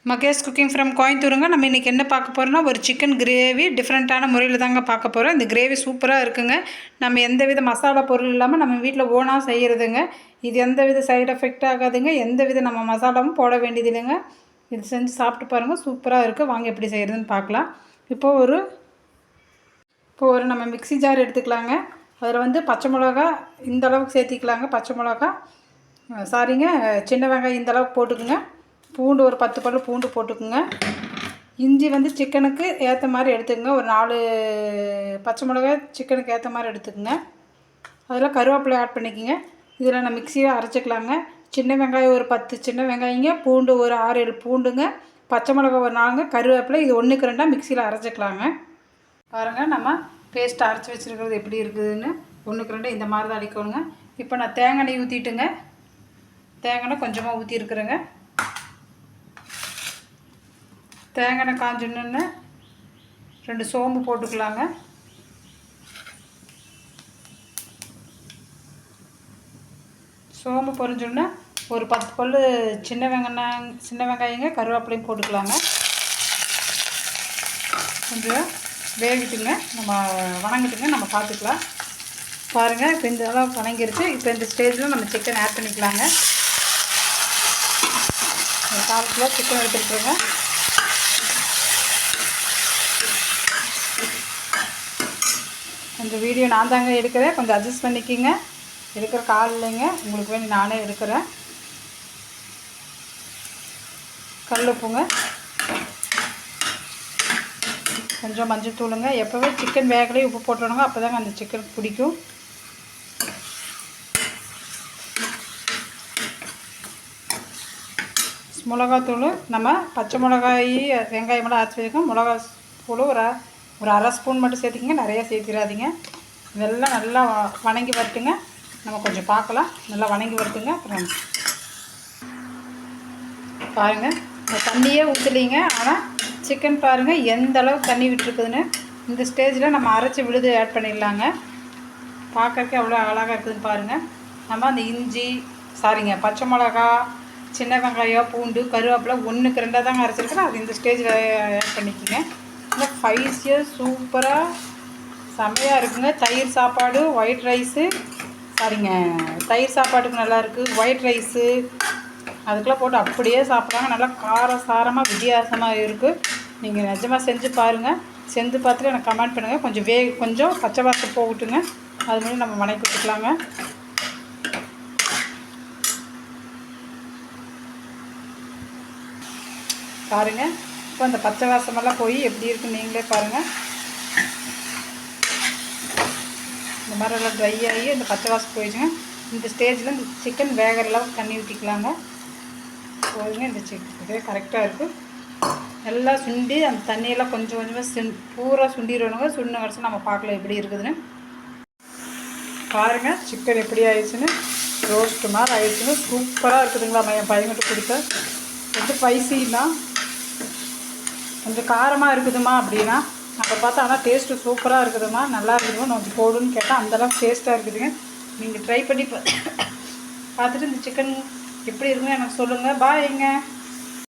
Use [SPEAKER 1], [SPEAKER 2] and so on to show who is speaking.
[SPEAKER 1] Mahesh cooking from கோயம்புத்தூருங்க. நம்ம இன்றைக்கி என்ன பார்க்க போகிறோம்னா ஒரு சிக்கன் கிரேவி டிஃப்ரெண்ட்டான முறையில் தாங்க பார்க்க போகிறோம். இந்த கிரேவி சூப்பராக இருக்குங்க. நம்ம எந்தவித மசாலா பொருள் இல்லாமல் நம்ம வீட்டில் ஓனாக செய்கிறதுங்க. இது எந்தவித சைடு எஃபெக்ட் ஆகாதுங்க. எந்தவித நம்ம மசாலாவும் போட வேண்டியது இல்லைங்க. இது செஞ்சு சாப்பிட்டு பாருங்கள், சூப்பராக இருக்குது. வாங்க எப்படி செய்கிறதுன்னு பார்க்கலாம். இப்போது ஒரு நம்ம மிக்ஸி ஜார் எடுத்துக்கலாங்க. அதில் வந்து பச்சை மிளகா இந்த அளவுக்கு சேர்த்திக்கலாங்க. பச்சை மிளகா சின்ன வெங்காயம் இந்த அளவுக்கு போட்டுக்குங்க. பூண்டு ஒரு 10 பல்லு பூண்டு போட்டுக்குங்க. இஞ்சி வந்து சிக்கனுக்கு ஏற்ற மாதிரி எடுத்துக்கங்க. ஒரு 4 பச்சை மிளகாய் சிக்கனுக்கு ஏற்ற மாதிரி எடுத்துக்கோங்க. அதில் கருவேப்பிலை ஆட் பண்ணிக்கோங்க. இதில் நான் மிக்ஸியில் அரைச்சிக்கலாங்க. சின்ன வெங்காயம் ஒரு 10 சின்ன வெங்காயங்க, பூண்டு ஒரு 6-7 பூண்டுங்க, பச்சை மிளகாய் ஒரு 4, கருவேப்பிலை இது 1க்கு 2 மிக்ஸியில் அரைச்சிக்கலாங்க. பாருங்கள், நம்ம பேஸ்ட் அரைச்சி வச்சுருக்கிறது எப்படி இருக்குதுன்னு. 1க்கு 2 இந்த மாதிரி தான் அடிக்கணுங்க. இப்போ நான் தேங்காய் எண்ணெய் ஊற்றிட்டுங்க. தேங்காய் எண்ணெய் கொஞ்சமாக ஊற்றிருக்குறேங்க. தேங்காய் எண்ணெய் காஞ்சோன்னு 2 சோம்பு போட்டுக்கலாங்க. சோம்பு பொரிஞ்சோன்னா ஒரு 10 பல்லு சின்ன வெங்காயங்க, கருவேப்பிலையும் போட்டுக்கலாங்க. கொஞ்சம் வேகிட்டுங்க, நம்ம வணங்கிட்டுங்க, நம்ம பார்த்துக்கலாம். பாருங்கள், இப்போ இந்த அளவுக்கு வணங்கிருச்சு. இப்போ இந்த ஸ்டேஜில் நம்ம சிக்கன் ஆட் பண்ணிக்கலாங்க. ஒரு 4 கிலோ சிக்கன் எடுத்துருக்குறோங்க. கொஞ்சம் வீடியோ நான் தாங்க எடுக்கிறேன், கொஞ்சம் அட்ஜஸ்ட் பண்ணிக்கிங்க. எடுக்கிற கால் இல்லைங்க, உங்களுக்கு வேண்டி நானே எடுக்கிறேன். கல் உப்புங்க, கொஞ்சம் மஞ்சள் தூளுங்க. எப்போவே சிக்கன் வேகலையே உப்பு போட்டுருணுங்க, அப்போ தாங்க அந்த சிக்கன் பிடிக்கும். மிளகாத்தூள் நம்ம பச்சை மிளகாய் வெங்காயமெல்லாம் அரைச்சி வச்சுக்கோங்க. மிளகா தூள் ஒரு அரை ஸ்பூன் மட்டும் சேர்த்துக்கிங்க, நிறையா சேர்த்திடாதீங்க. இதெல்லாம் நல்லா வணங்கி வரட்டுங்க. நம்ம கொஞ்சம் பார்க்கலாம். நல்லா வணங்கி வரட்டுங்க. அப்புறம் பாருங்கள், இந்த தண்ணியே ஊற்றலிங்க. ஆனால் சிக்கன் பாருங்கள் எந்த அளவுக்கு தண்ணி விட்டுருக்குதுன்னு. இந்த ஸ்டேஜில் நம்ம அரைச்சி விழுது ஆட் பண்ணிடலாங்க. பார்க்கறதுக்கு எவ்வளோ அழகாக இருக்குதுன்னு பாருங்கள். நம்ம அந்த இஞ்சி பச்சை மிளகா, சின்ன வெங்காயம், பூண்டு, கருவேப்பிலை 1க்கு 2 தாங்க அரைச்சிருக்கிறேன். அது இந்த ஸ்டேஜில் ஆட் பண்ணிக்கோங்க. இந்த ஸ்பைஸியாக சூப்பராக செம்மையாக இருக்குங்க. தயிர் சாப்பாடு, ஒயிட் ரைஸு தயிர் சாப்பாட்டுக்கு நல்லாயிருக்கு. ஒயிட் ரைஸு அதுக்கெல்லாம் போட்டு அப்படியே சாப்பிட்றாங்க. நல்லா காரசாரமாக வித்தியாசமாக இருக்குது. நீங்கள் நிஜமாக செஞ்சு பாருங்கள். செஞ்சு பார்த்துட்டு எனக்கு கமெண்ட் பண்ணுங்கள். கொஞ்சம் பச்சை வாசம் போகட்டுங்க. அது மாதிரி நம்ம வணக்கி விட்டுக்கலாங்க. பாருங்கள், இப்போ அந்த பச்சை வாசமெல்லாம் போய் எப்படி இருக்குன்னு நீங்களே பாருங்கள். இந்த மாதிரி எல்லாம் ட்ரை ஆகி இந்த பச்சை வாசம் போயிடுச்சுங்க. இந்த ஸ்டேஜில் இந்த சிக்கன் வேகிற அளவுக்கு தண்ணி ஊற்றிக்கலாங்க. போதுங்க, இந்த சிக்கன் கரெக்டாக இருக்குது. நல்லா சுண்டி அந்த தண்ணியெல்லாம் கொஞ்சம் கொஞ்சமாக பூரா சுண்டிடணுங்க. சுண்டின கடைசி நம்ம பார்க்கலாம் எப்படி இருக்குதுன்னு. பாருங்கள், சிக்கன் எப்படி ஆயிடுச்சுன்னு. ரோஸ்ட்டு மாதிரி ஆயிடுச்சுன்னு சூப்பராக இருக்குதுங்களா. என் பையன்கிட்ட கொடுத்த கொஞ்சம் ஸ்பைசின்னா கொஞ்சம் காரமாக இருக்குதுமா அப்படின்னா அப்போ பார்த்தா, ஆனால் டேஸ்ட்டு சூப்பராக இருக்குதுமா, நல்லா இருக்குதுமா, கொஞ்சம் போடுன்னு கேட்டால் அந்தளவுக்கு டேஸ்ட்டாக இருக்குதுங்க. நீங்கள் ட்ரை பண்ணி பார்த்துட்டு இந்த சிக்கன் எப்படி இருக்குன்னு எனக்கு சொல்லுங்கள். பாய்ங்க.